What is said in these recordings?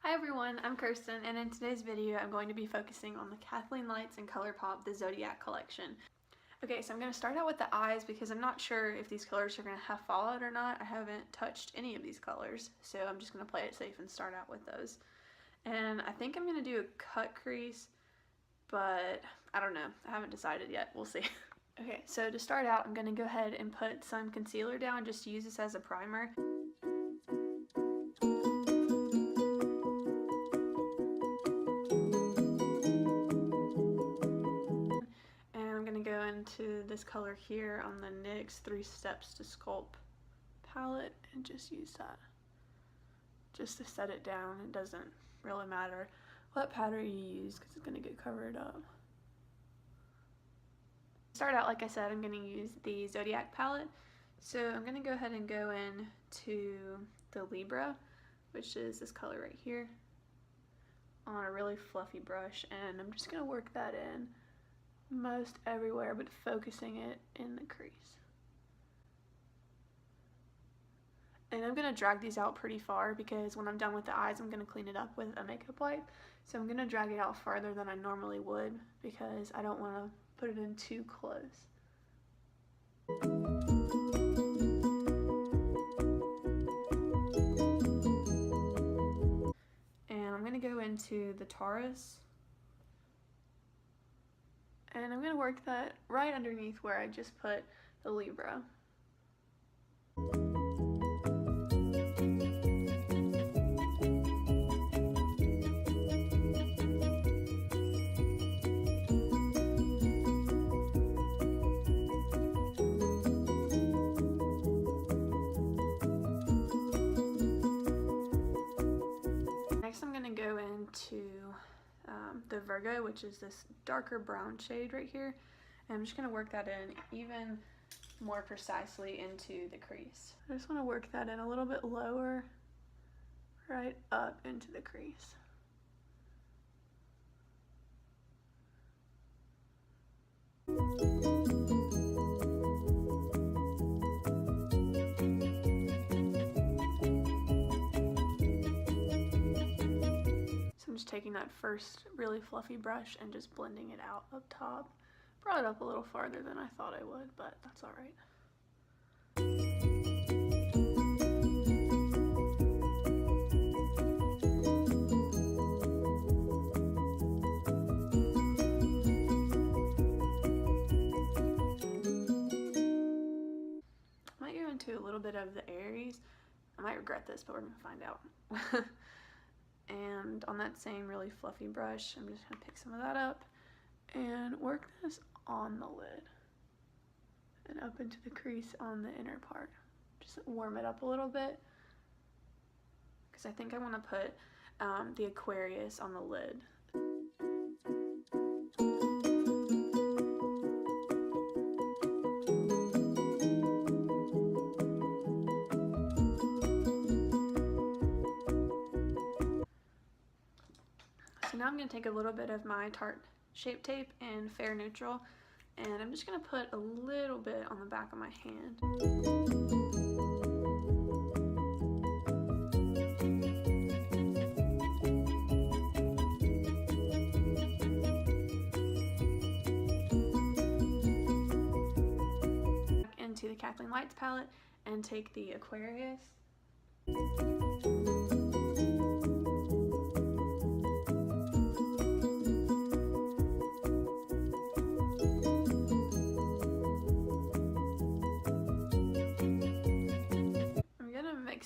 Hi everyone, I'm Kirsten, and in today's video I'm going to be focusing on the Kathleen Lights and ColourPop, the Zodiac collection. Okay, so I'm going to start out with the eyes because I'm not sure if these colors are going to have fallout or not. I haven't touched any of these colors, so I'm just going to play it safe and start out with those. And I think I'm going to do a cut crease, but I don't know. I haven't decided yet. We'll see. Okay, so to start out, I'm going to go ahead and put some concealer down just to use this as a primer. Into this color here on the NYX 3 Steps to Sculpt palette and just use that just to set it down. It doesn't really matter what pattern you use because it's going to get covered up. Start out, like I said, I'm going to use the Zodiac palette, so I'm going to go ahead and go in to the Libra, which is this color right here, on a really fluffy brush, and I'm just going to work that in most everywhere, but focusing it in the crease. And I'm going to drag these out pretty far because when I'm done with the eyes, I'm going to clean it up with a makeup wipe. So I'm going to drag it out farther than I normally would because I don't want to put it in too close. And I'm going to go into the Taurus. And I'm going to work that right underneath where I just put the Libra. Next I'm going to go into the Virgo, which is this darker brown shade right here, and I'm just going to work that in even more precisely into the crease. I just want to work that in a little bit lower, right up into the crease. I'm just taking that first really fluffy brush and just blending it out up top. Brought it up a little farther than I thought I would, but that's alright. I might go into a little bit of the Aries. I might regret this, but we're going to find out. And on that same really fluffy brush, I'm just going to pick some of that up and work this on the lid and up into the crease on the inner part. Just warm it up a little bit because I think I want to put the Aquarius on the lid. So now I'm going to take a little bit of my Tarte Shape Tape in Fair Neutral, and I'm just going to put a little bit on the back of my hand. Into the Kathleen Lights palette and take the Aquarius.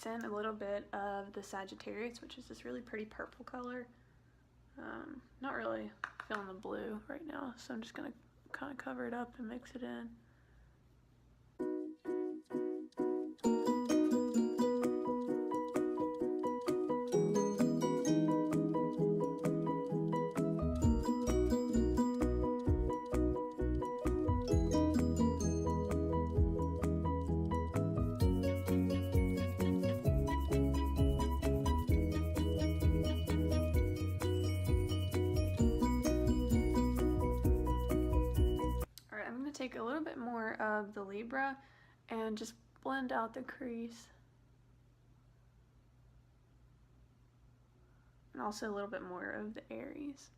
In a little bit of the Sagittarius, which is this really pretty purple color. Not really feeling the blue right now, so I'm just going to kind of cover it up and mix it in. Take a little bit more of the Libra and just blend out the crease and also a little bit more of the Aries.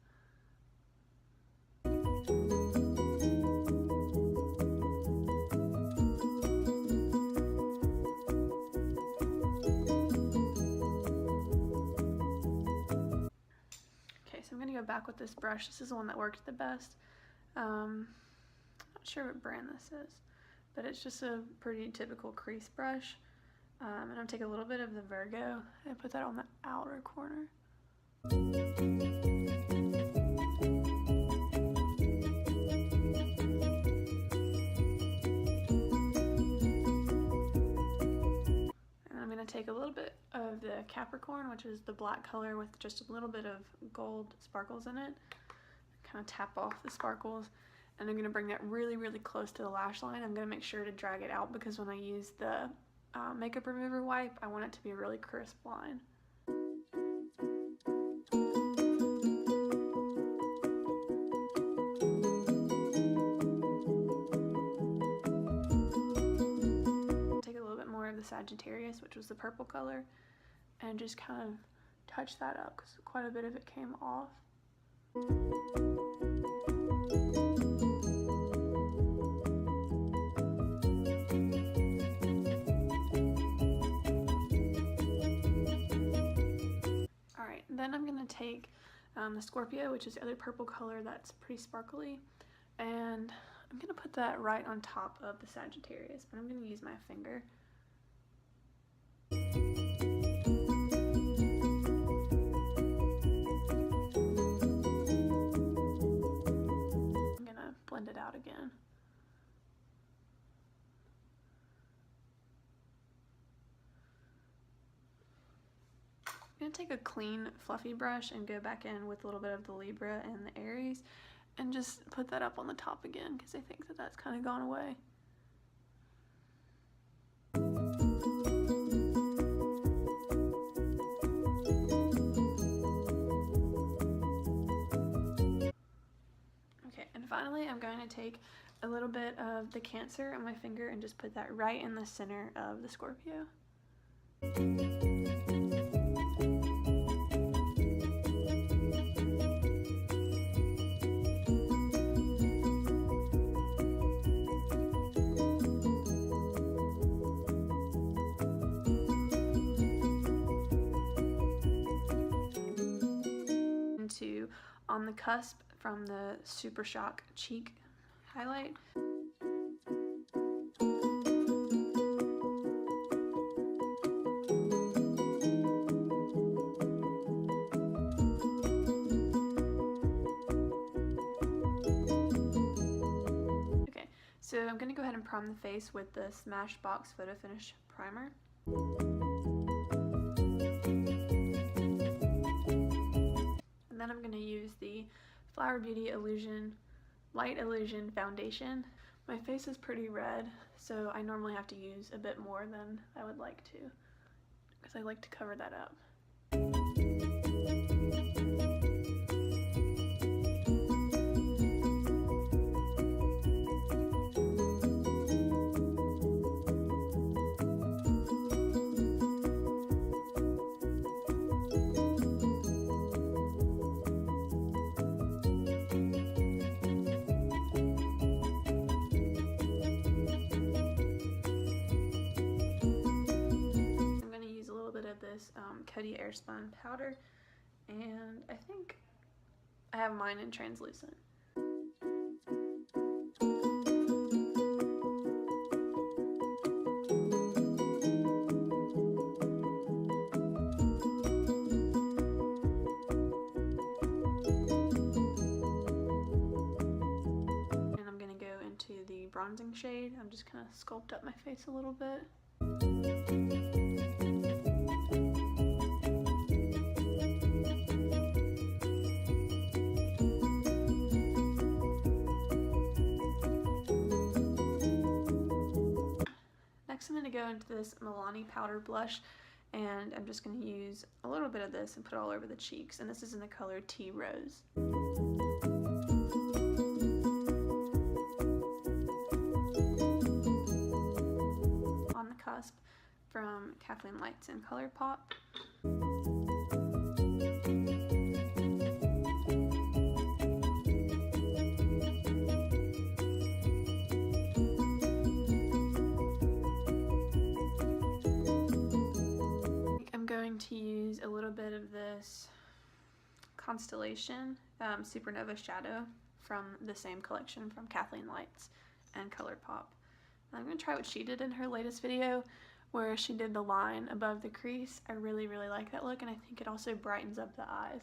Okay, so I'm going to go back with this brush. This is the one that worked the best. Not sure what brand this is, but it's just a pretty typical crease brush. And I'm going to take a little bit of the Virgo and put that on the outer corner. And I'm going to take a little bit of the Capricorn, which is the black color with just a little bit of gold sparkles in it. Kind of tap off the sparkles. And I'm going to bring that really, really close to the lash line. I'm going to make sure to drag it out because when I use the makeup remover wipe, I want it to be a really crisp line. Take a little bit more of the Sagittarius, which was the purple color, and just kind of touch that up because quite a bit of it came off. Then I'm going to take the Scorpio, which is the other purple color that's pretty sparkly, and I'm going to put that right on top of the Sagittarius, but I'm going to use my finger. I'm going to blend it out again. I'm going to take a clean, fluffy brush and go back in with a little bit of the Libra and the Aries and just put that up on the top again because I think that that's kind of gone away. Okay, and finally I'm going to take a little bit of the Cancer on my finger and just put that right in the center of the Scorpio. To On the Cusp from the Super Shock Cheek highlight. Okay, so I'm going to go ahead and prime the face with the Smashbox Photo Finish Primer. And then I'm going to use the Flower Beauty Light Illusion Foundation. My face is pretty red, so I normally have to use a bit more than I would like to, because I like to cover that up. Cody Airspun powder, and I think I have mine in translucent. And I'm going to go into the bronzing shade. I'm just going to sculpt up my face a little bit. Next I'm going to go into this Milani powder blush, and I'm just going to use a little bit of this and put it all over the cheeks, and this is in the color Tea Rose. On the Cusp from Kathleen Lights and ColourPop. use a little bit of this Constellation Supernova Shadow from the same collection from Kathleen Lights and ColourPop. I'm going to try what she did in her latest video where she did the line above the crease. I really like that look, and I think it also brightens up the eyes.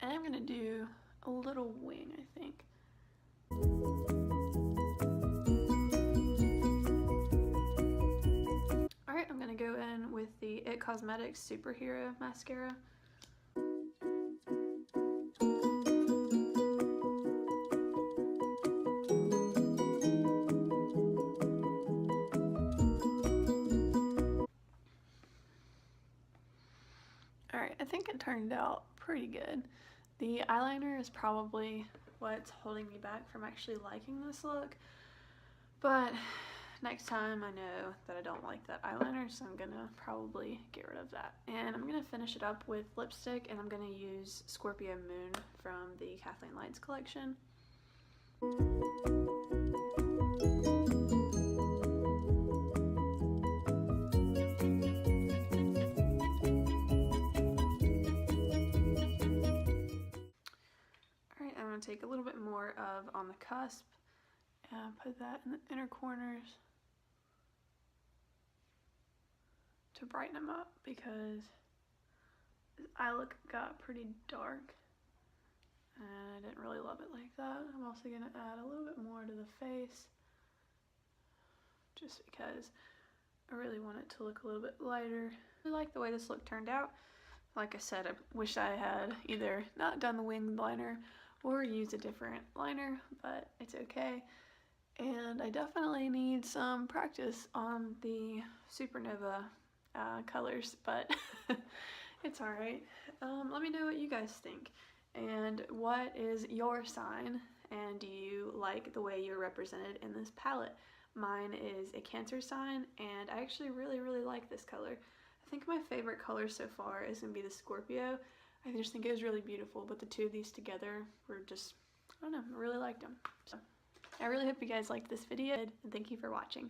And I'm going to do a little wing, I think. Alright, I'm going to go in with the It Cosmetics Superhero Mascara. Alright, I think it turned out pretty good. The eyeliner is probably what's holding me back from actually liking this look, but next time I know that I don't like that eyeliner, so I'm gonna probably get rid of that. And I'm gonna finish it up with lipstick, and I'm gonna use Scorpio Moon from the Kathleen Lights collection. Take a little bit more of On the Cusp and put that in the inner corners to brighten them up, because his eye look got pretty dark and I didn't really love it like that. I'm also going to add a little bit more to the face just because I really want it to look a little bit lighter. I really like the way this look turned out. Like I said, I wish I had either not done the wing liner or use a different liner, but it's okay. And I definitely need some practice on the Supernova colors, but it's alright. Let me know what you guys think, and what is your sign, and do you like the way you're represented in this palette? Mine is a Cancer sign, and I actually really like this color. I think my favorite color so far is going to be the Scorpio. I just think it was really beautiful, but the two of these together were just, I don't know, I really liked them. So I really hope you guys liked this video, and thank you for watching.